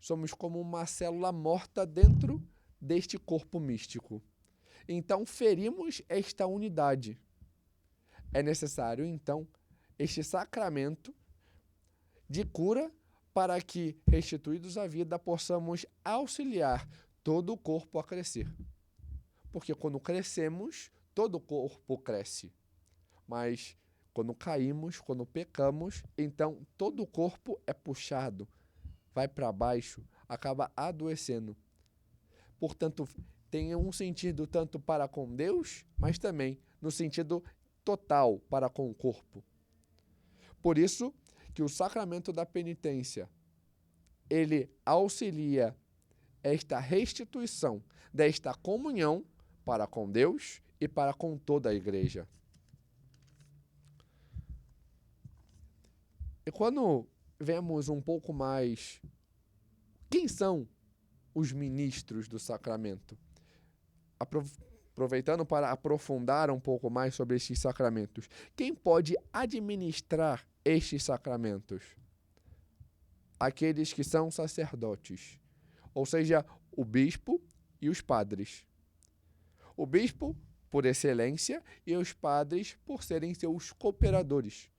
somos como uma célula morta dentro deste corpo místico. Então, ferimos esta unidade. É necessário, então, este sacramento de cura para que, restituídos à vida, possamos auxiliar todo o corpo a crescer. Porque quando crescemos, todo o corpo cresce. Mas quando caímos, quando pecamos, então todo o corpo é puxado, vai para baixo, acaba adoecendo. Portanto, tem um sentido tanto para com Deus, mas também no sentido total para com o corpo. Por isso que o sacramento da penitência, ele auxilia esta restituição desta comunhão para com Deus e para com toda a igreja. E quando vemos um pouco mais quem são os ministros do sacramento, aproveitando para aprofundar um pouco mais sobre estes sacramentos, quem pode administrar estes sacramentos? Aqueles que são sacerdotes, ou seja, o bispo e os padres. O bispo, por excelência, e os padres, por serem seus cooperadores.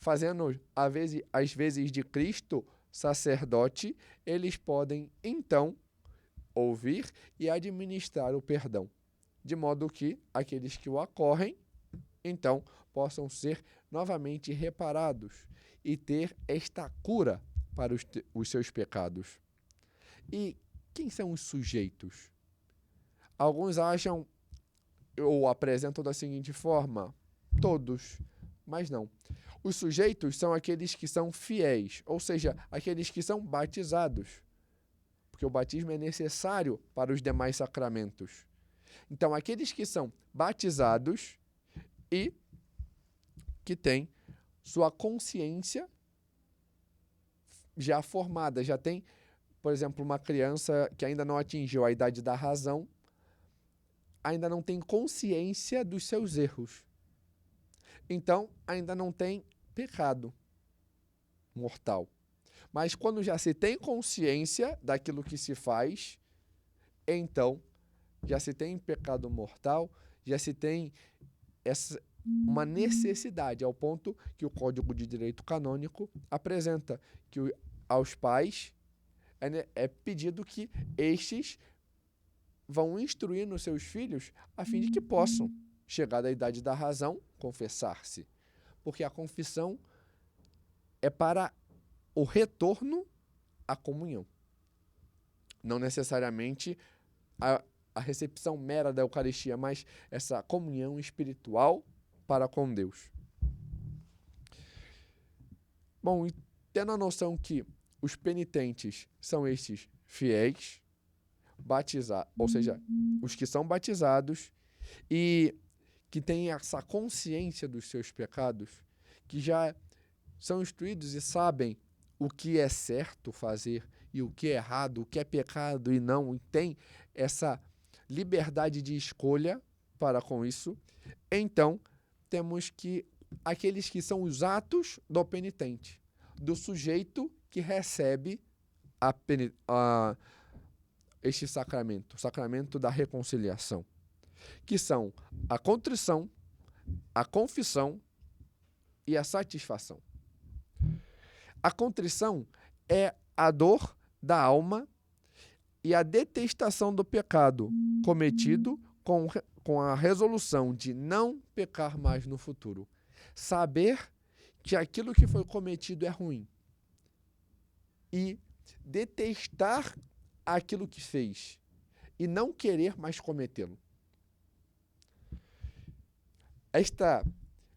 Fazendo, às vezes de Cristo, sacerdote, eles podem, então, ouvir e administrar o perdão, de modo que aqueles que o acorrem, então, possam ser novamente reparados e ter esta cura para os seus pecados. E quem são os sujeitos? Alguns acham ou apresentam da seguinte forma: todos, mas não. Os sujeitos são aqueles que são fiéis, ou seja, aqueles que são batizados, porque o batismo é necessário para os demais sacramentos. Então, aqueles que são batizados e que têm sua consciência já formada, já tem, por exemplo, uma criança que ainda não atingiu a idade da razão, ainda não tem consciência dos seus erros. Então, ainda não tem pecado mortal. Mas quando já se tem consciência daquilo que se faz, então já se tem pecado mortal, já se tem uma necessidade, ao ponto que o Código de Direito Canônico apresenta que aos pais é pedido que estes vão instruir nos seus filhos a fim de que possam, chegada à idade da razão, confessar-se. Porque a confissão é para o retorno à comunhão. Não necessariamente a recepção mera da Eucaristia, mas essa comunhão espiritual para com Deus. Bom, e tendo a noção que os penitentes são estes fiéis, ou seja, os que são batizados e que têm essa consciência dos seus pecados, que já são instruídos e sabem o que é certo fazer e o que é errado, o que é pecado e não, e tem essa liberdade de escolha para com isso. Então, temos que aqueles que são os atos do penitente, do sujeito que recebe este sacramento, o sacramento da reconciliação, que são a contrição, a confissão e a satisfação. A contrição é a dor da alma e a detestação do pecado cometido com a resolução de não pecar mais no futuro. Saber que aquilo que foi cometido é ruim e detestar aquilo que fez e não querer mais cometê-lo. Esta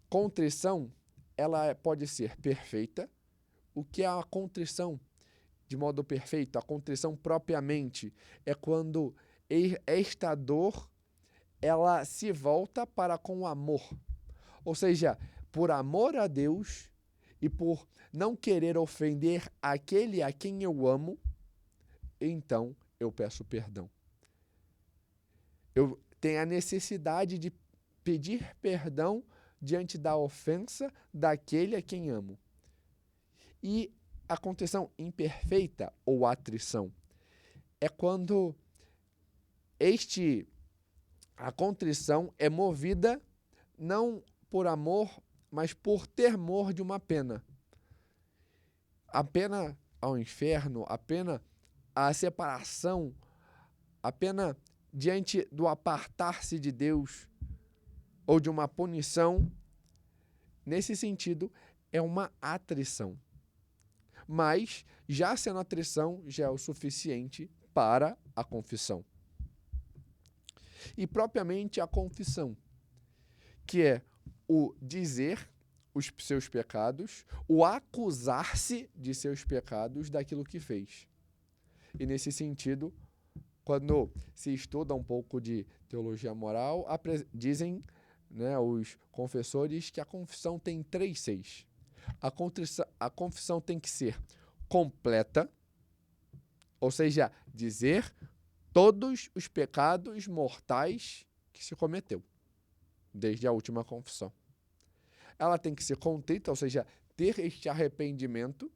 contrição, ela pode ser perfeita. O que é a contrição de modo perfeito? A contrição propriamente é quando esta dor ela se volta para com o amor. Ou seja, por amor a Deus e por não querer ofender aquele a quem eu amo, então eu peço perdão. Eu tenho a necessidade de pedir perdão diante da ofensa daquele a quem amo. E a contrição imperfeita ou atrição é quando a contrição é movida não por amor, mas por temor de uma pena. A pena ao inferno, a pena à separação, a pena diante do apartar-se de Deus ou de uma punição, nesse sentido, é uma atrição. Mas, já sendo atrição, já é o suficiente para a confissão. E propriamente a confissão, que é o dizer os seus pecados, o acusar-se de seus pecados daquilo que fez. E nesse sentido, quando se estuda um pouco de teologia moral, dizem, né, os confessores que a confissão tem 3 seis. A confissão tem que ser completa, ou seja, dizer todos os pecados mortais que se cometeu, desde a última confissão. Ela tem que ser contrita, ou seja, ter este arrependimento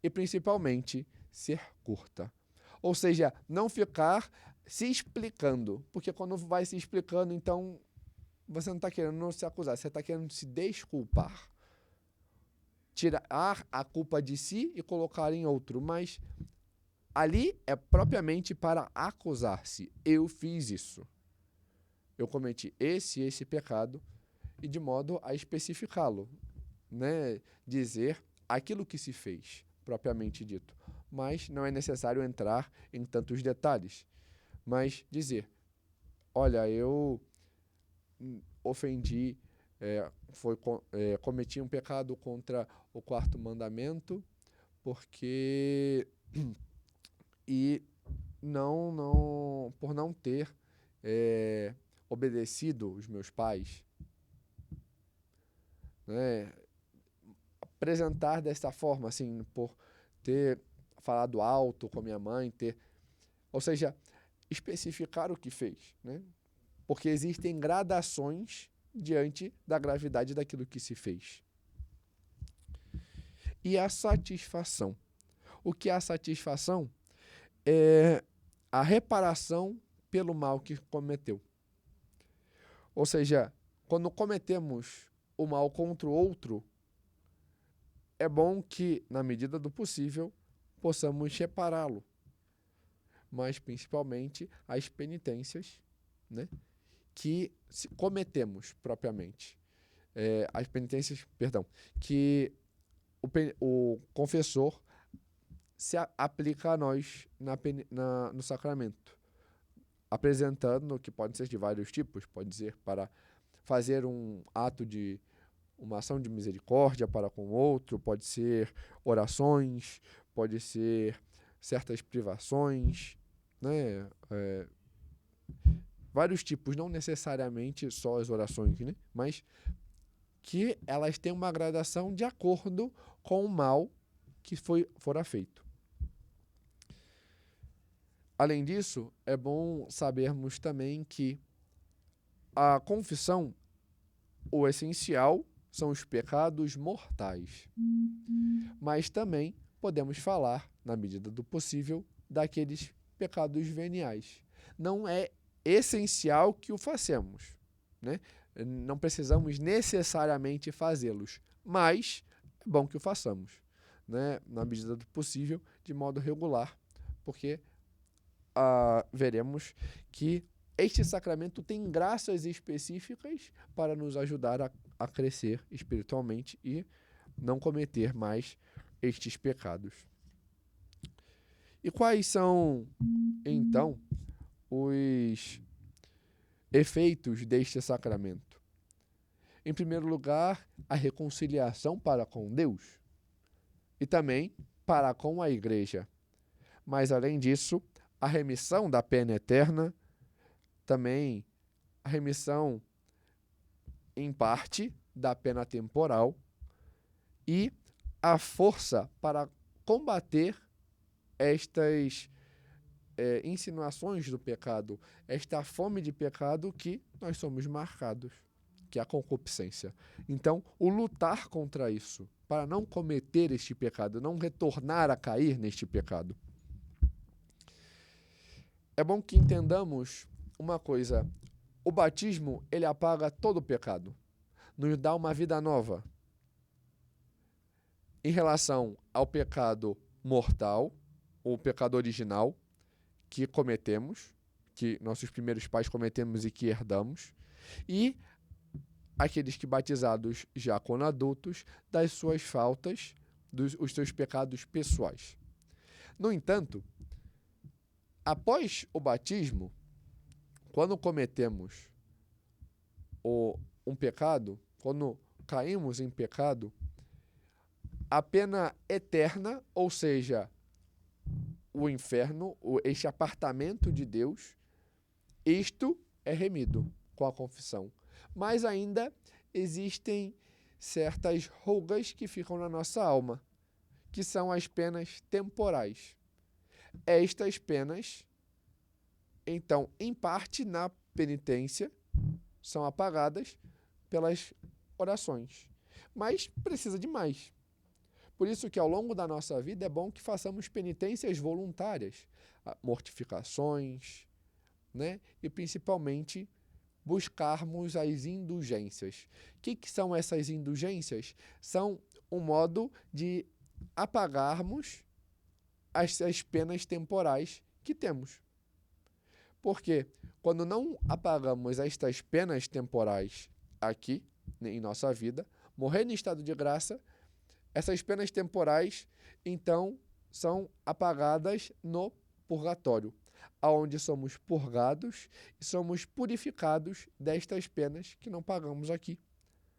e, principalmente, ser curta. Ou seja, não ficar se explicando, porque quando vai se explicando, então, você não está querendo se acusar, você está querendo se desculpar. Tirar a culpa de si e colocar em outro, mas ali é propriamente para acusar-se. Eu fiz isso. Eu cometi esse pecado, e de modo a especificá-lo, né? Dizer aquilo que se fez, propriamente dito. Mas não é necessário entrar em tantos detalhes. Mas dizer, olha, eu ofendi, cometi um pecado contra o 4º mandamento, porque... e por não ter obedecido os meus pais, né? Apresentar dessa forma, assim, por ter falado alto com a minha mãe, ou seja, especificar o que fez, né? Porque existem gradações diante da gravidade daquilo que se fez. E a satisfação. O que é a satisfação? É a reparação pelo mal que cometeu. Ou seja, quando cometemos o mal contra o outro, é bom que, na medida do possível, possamos repará-lo. Mas, principalmente, as penitências, né, que cometemos propriamente. As penitências, que o confessor se aplica a nós no sacramento, apresentando, que pode ser de vários tipos, pode ser para fazer um ato de uma ação de misericórdia para com o outro, pode ser orações, pode ser certas privações, né? Vários tipos, não necessariamente só as orações, né? Mas que elas têm uma gradação de acordo com o mal que fora feito. Além disso, é bom sabermos também que a confissão, o essencial, são os pecados mortais. Mas também podemos falar, na medida do possível, daqueles pecados veniais. Não é essencial que o façamos, né? Não precisamos necessariamente fazê-los, mas é bom que o façamos, né? Na medida do possível, de modo regular, porque veremos que este sacramento tem graças específicas para nos ajudar a crescer espiritualmente e não cometer mais estes pecados. E quais são, então, os efeitos deste sacramento? Em primeiro lugar, a reconciliação para com Deus e também para com a Igreja. Mas, além disso, a remissão da pena eterna, também a remissão, em parte, da pena temporal e a força para combater estas insinuações do pecado, esta fome de pecado que nós somos marcados. que é a concupiscência. Então, o lutar contra isso, para não cometer este pecado, não retornar a cair neste pecado. É bom que entendamos uma coisa: o batismo, ele apaga todo o pecado, nos dá uma vida nova. Em relação ao pecado mortal, ou pecado original, que cometemos, que nossos primeiros pais cometemos e que herdamos, e aqueles que batizados já quando adultos, das suas faltas, os seus pecados pessoais. No entanto, após o batismo, quando cometemos um pecado, quando caímos em pecado, a pena eterna, ou seja, o inferno, este apartamento de Deus, isto é remido com a confissão. Mas ainda existem certas rugas que ficam na nossa alma, que são as penas temporais. Estas penas, então, em parte na penitência, são apagadas pelas orações. Mas precisa de mais. Por isso que ao longo da nossa vida é bom que façamos penitências voluntárias, mortificações, né? E principalmente buscarmos as indulgências. O que são essas indulgências? São um modo de apagarmos as penas temporais que temos. Porque quando não apagamos estas penas temporais aqui, em nossa vida, morrendo em estado de graça, essas penas temporais, então, são apagadas no purgatório, aonde somos purgados e somos purificados destas penas que não pagamos aqui.